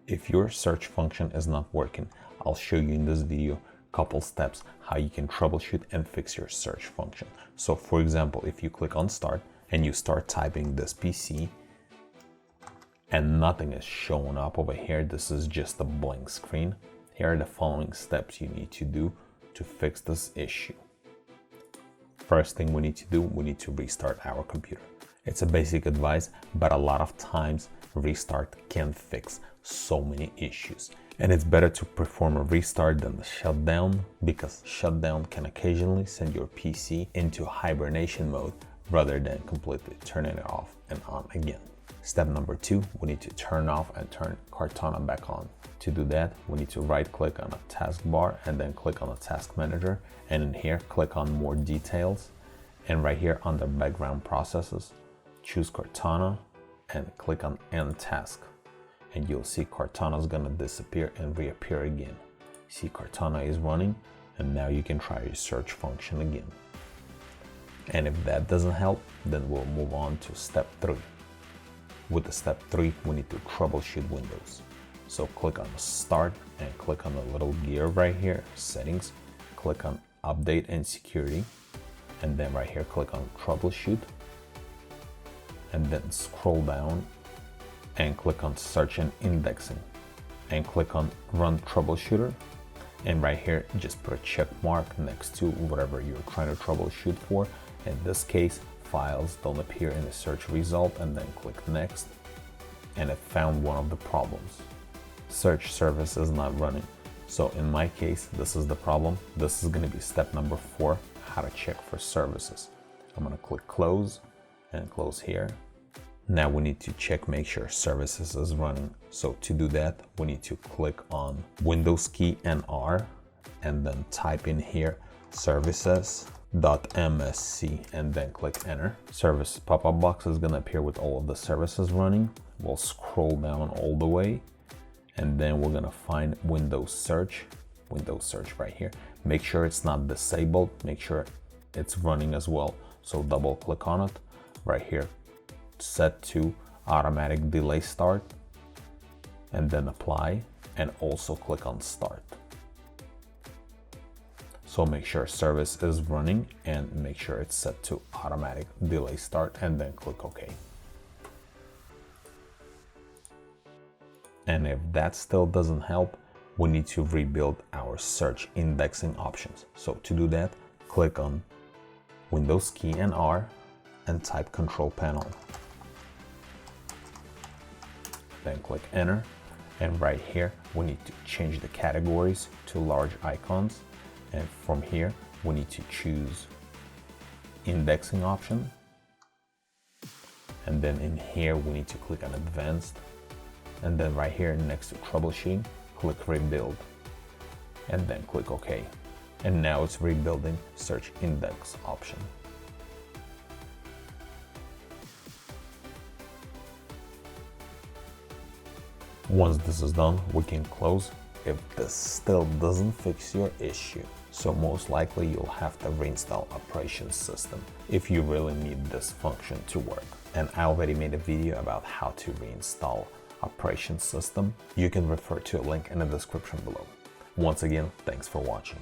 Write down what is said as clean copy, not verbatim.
If your search function is not working, I'll show you in this video a couple steps how you can troubleshoot and fix your search function. So for example, if you click on start and you start typing this PC and nothing is showing up over here, this is just a blank screen. Here are the following steps you need to do to fix this issue. First thing we need to do, we need to restart our computer. It's a basic advice, but a lot of times restart can fix so many issues. And it's better to perform a restart than the shutdown, because shutdown can occasionally send your PC into hibernation mode rather than completely turning it off and on again. Step number 2, we need to turn off and turn Cortana back on. To do that, we need to right click on a taskbar and then click on the task manager, and in here click on more details, and right here under background processes choose Cortana and click on end task, and you'll see Cortana is gonna disappear and reappear again. See, Cortana is running, and now you can try your search function again. And if that doesn't help, then we'll move on to step 3. With the step 3, we need to troubleshoot Windows. So click on start and click on the little gear right here, settings, click on update and security, and then right here click on troubleshoot, and then scroll down and click on search and indexing and click on run troubleshooter, and right here just put a check mark next to whatever you're trying to troubleshoot for. In this case, files don't appear in the search result, and then click next, and it found one of the problems. Search service is not running. So in my case, this is the problem. This is going to be step number 4, how to check for services. I'm going to click close and close here. Now we need to check, make sure services is running. So to do that, we need to click on Windows key and R, and then type in here services.msc and then click enter. Service pop-up box is going to appear with all of the services running. We'll scroll down all the way, and then we're going to find Windows search right here. Make sure it's not disabled, make sure it's running as well. So double click on it right here, set to automatic delay start, and then apply, and also click on start. So make sure service is running and make sure it's set to automatic delay start, and then click OK. And if that still doesn't help, we need to rebuild our search indexing options. So to do that, click on Windows key and R and type control panel. Then click enter, and right here we need to change the categories to large icons, and from here we need to choose indexing option, and then in here we need to click on advanced, and then right here next to troubleshooting click rebuild, and then click OK. And now it's rebuilding search index option. Once this is done, we can close if this still doesn't fix your issue. So most likely you'll have to reinstall operating system if you really need this function to work. And I already made a video about how to reinstall operating system. You can refer to a link in the description below. Once again, thanks for watching.